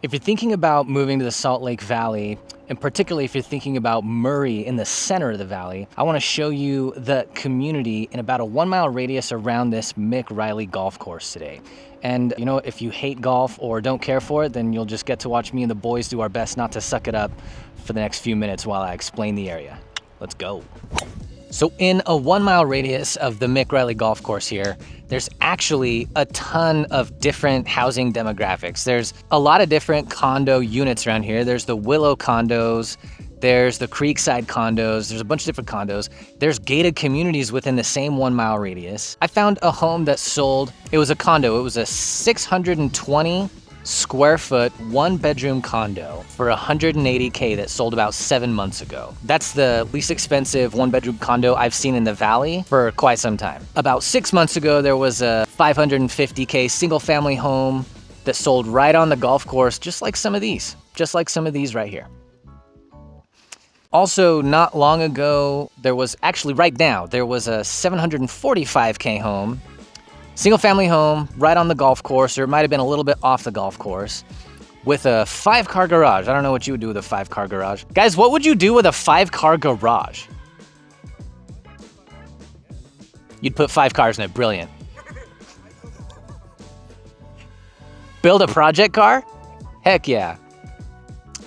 If you're thinking about moving to the Salt Lake Valley, and particularly if you're thinking about Murray in the center of the valley, I want to show you the community in about a 1 mile radius around this Mick Riley Golf Course today. And you know, if you hate golf or don't care for it, then you'll just get to watch me and the boys do our best not to suck it up for the next few minutes while I explain the area. Let's go. So in a 1 mile radius of the Mick Riley Golf Course here, there's actually a ton of different housing demographics. There's a lot of different condo units around here. There's the Willow condos, there's the Creekside condos, there's a bunch of different condos. There's gated communities within the same 1 mile radius. I found a home that sold, it was a condo, it was a 620 square foot, 1 bedroom condo for $180K that sold about 7 months ago. That's the least expensive 1 bedroom condo I've seen in the valley for quite some time. About 6 months ago, there was a $550K single family home that sold right on the golf course, just like some of these right here. Also, not long ago, there was a 745K home, single family home right on the golf course, or it might have been a little bit off the golf course, with a 5-car garage. I don't know what you would do with a 5-car garage. Guys, what would you do with a 5-car garage? You'd put 5 cars in it, brilliant. Build a project car? Heck yeah.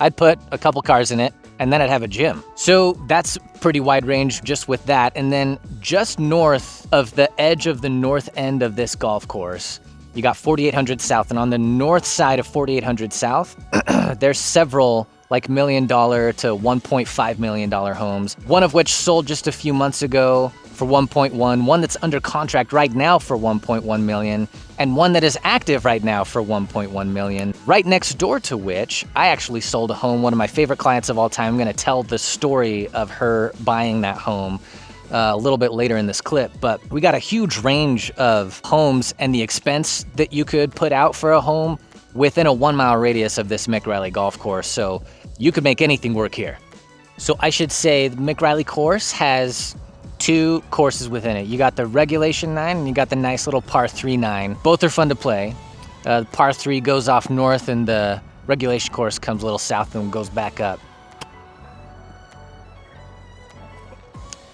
I'd put a couple cars in it, and then I'd have a gym. So that's pretty wide range just with that. And then just north of the edge of the north end of this golf course, you got 4800 South. And on the north side of 4800 South, there's several like $1 million to $1.5 million homes, one of which sold just a few months ago for 1.1, one that's under contract right now for 1.1 million, and one that is active right now for 1.1 million. Right next door to which, I actually sold a home, one of my favorite clients of all time. I'm gonna tell the story of her buying that home a little bit later in this clip, but we got a huge range of homes and the expense that you could put out for a home within a 1 mile radius of this Mick Riley Golf Course, so you could make anything work here. So I should say the Mick Riley course has 2 courses within it. You got the regulation 9 and you got the nice little par 3 9. Both are fun to play. The par 3 goes off north and the regulation course comes a little south and goes back up.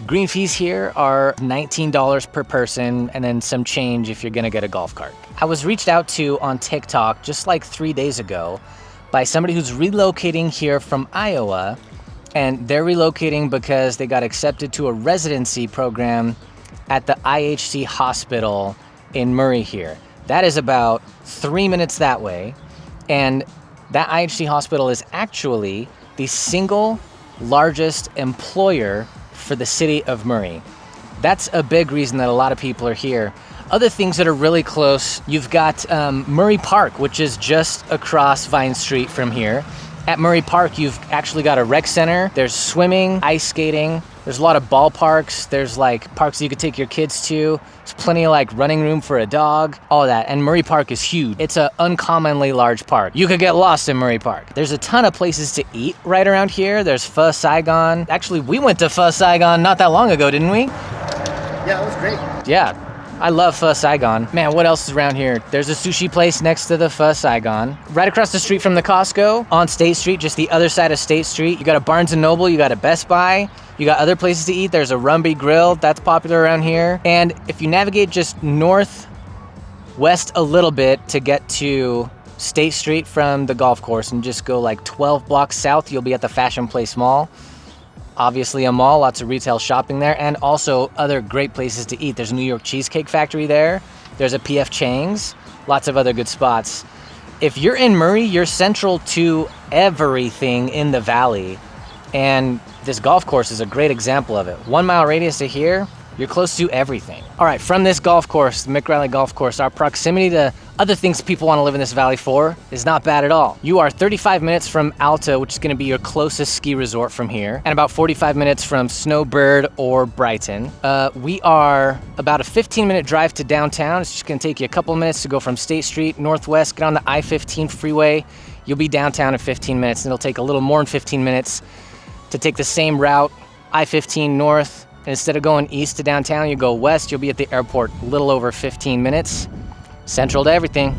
Green fees here are $19 per person and then some change if you're gonna get a golf cart. I was reached out to on TikTok just like 3 days ago by somebody who's relocating here from Iowa, and they're relocating because they got accepted to a residency program at the IHC hospital in Murray here. That is about 3 minutes that way. And that IHC hospital is actually the single largest employer for the city of Murray. That's a big reason that a lot of people are here. Other things that are really close, you've got Murray Park, which is just across Vine Street from here. At Murray Park, you've actually got a rec center. There's swimming, ice skating. There's a lot of ballparks. There's like parks you could take your kids to. There's plenty of like running room for a dog, all of that. And Murray Park is huge. It's an uncommonly large park. You could get lost in Murray Park. There's a ton of places to eat right around here. There's Pho Saigon. Actually, we went to Pho Saigon not that long ago, didn't we? Yeah, it was great. Yeah. I love Pho Saigon. Man, what else is around here? There's a sushi place next to the Pho Saigon. Right across the street from the Costco on State Street, just the other side of State Street. You got a Barnes & Noble, you got a Best Buy, you got other places to eat. There's a Rumby Grill, that's popular around here. And if you navigate just northwest a little bit to get to State Street from the golf course and just go like 12 blocks south, you'll be at the Fashion Place Mall. Obviously a mall, lots of retail shopping there, and also other great places to eat. There's a New York Cheesecake Factory there. There's a P.F. Chang's, lots of other good spots. If you're in Murray, you're central to everything in the valley, and this golf course is a great example of it. 1 mile radius to here, you're close to everything. All right, from this golf course, the Mick Riley Golf Course, our proximity to other things people want to live in this valley for is not bad at all. You are 35 minutes from Alta, which is going to be your closest ski resort from here, and about 45 minutes from Snowbird or Brighton. We are about a 15-minute drive to downtown. It's just going to take you a couple minutes to go from State Street northwest, get on the I-15 freeway. You'll be downtown in 15 minutes, and it'll take a little more than 15 minutes to take the same route, I-15 north. And instead of going east to downtown, you go west, you'll be at the airport a little over 15 minutes. Central to everything.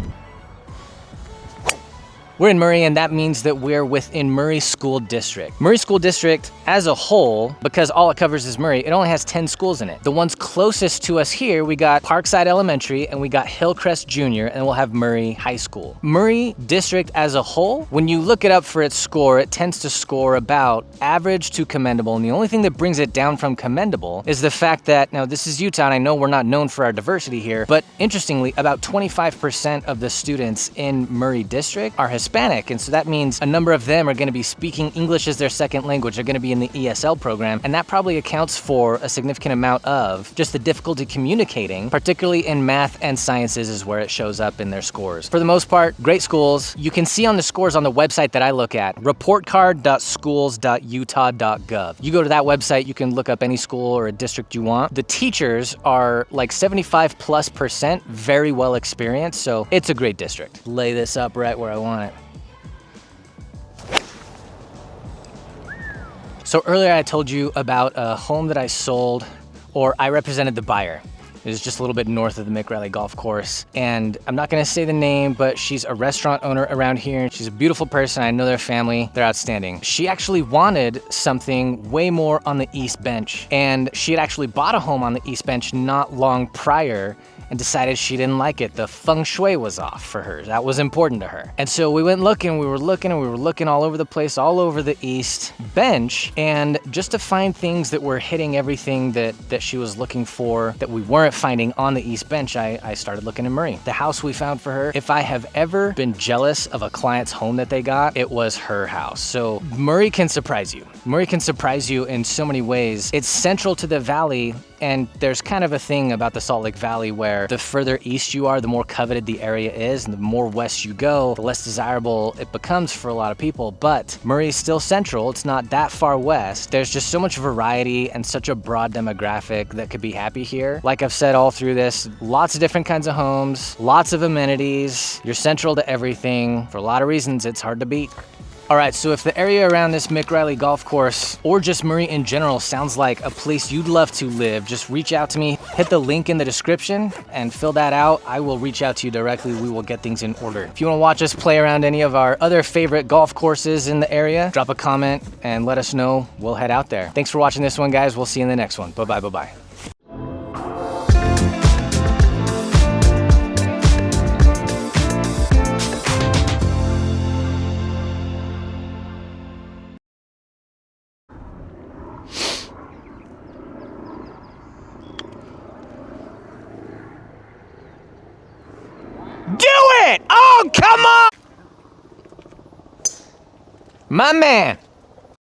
We're in Murray, and that means that we're within Murray School District. Murray School District as a whole, because all it covers is Murray, it only has 10 schools in it. The ones closest to us here, we got Parkside Elementary and we got Hillcrest Junior, and we'll have Murray High School. Murray District as a whole, when you look it up for its score, it tends to score about average to commendable, and the only thing that brings it down from commendable is the fact that, now this is Utah, and I know we're not known for our diversity here, but interestingly, about 25% of the students in Murray District are Hispanic, and so that means a number of them are going to be speaking English as their second language. They're going to be in the ESL program, and that probably accounts for a significant amount of just the difficulty communicating, particularly in math and sciences is where it shows up in their scores. For the most part, great schools. You can see on the scores on the website that I look at, reportcard.schools.utah.gov. You go to that website, you can look up any school or a district you want. The teachers are like 75+% very well experienced, so it's a great district. Lay this up right where I want it. So earlier I told you about a home that I sold, or I represented the buyer. It was just a little bit north of the Mick Riley Golf Course. And I'm not gonna say the name, but she's a restaurant owner around here. She's a beautiful person. I know their family. They're outstanding. She actually wanted something way more on the East Bench. And she had actually bought a home on the East Bench not long prior and decided she didn't like it. The feng shui was off for her. That was important to her. And so we went looking, we were looking all over the place, all over the East Bench, and just to find things that were hitting everything that she was looking for that we weren't finding on the East Bench, I started looking in Murray. The house we found for her, if I have ever been jealous of a client's home that they got, it was her house. So Murray can surprise you. Murray can surprise you in so many ways. It's central to the valley, and there's kind of a thing about the Salt Lake Valley where the further east you are, the more coveted the area is, and the more west you go, the less desirable it becomes for a lot of people. But Murray is still central. It's not that far west. There's just so much variety and such a broad demographic that could be happy here. Like I've said all through this, lots of different kinds of homes, lots of amenities. You're central to everything. For a lot of reasons, it's hard to beat. All right, so if the area around this Mick Riley Golf Course, or just Murray in general, sounds like a place you'd love to live, just reach out to me, hit the link in the description, and fill that out. I will reach out to you directly. We will get things in order. If you wanna watch us play around any of our other favorite golf courses in the area, drop a comment and let us know. We'll head out there. Thanks for watching this one, guys. We'll see you in the next one. Bye-bye, bye-bye. Do it! Oh, come on! My man.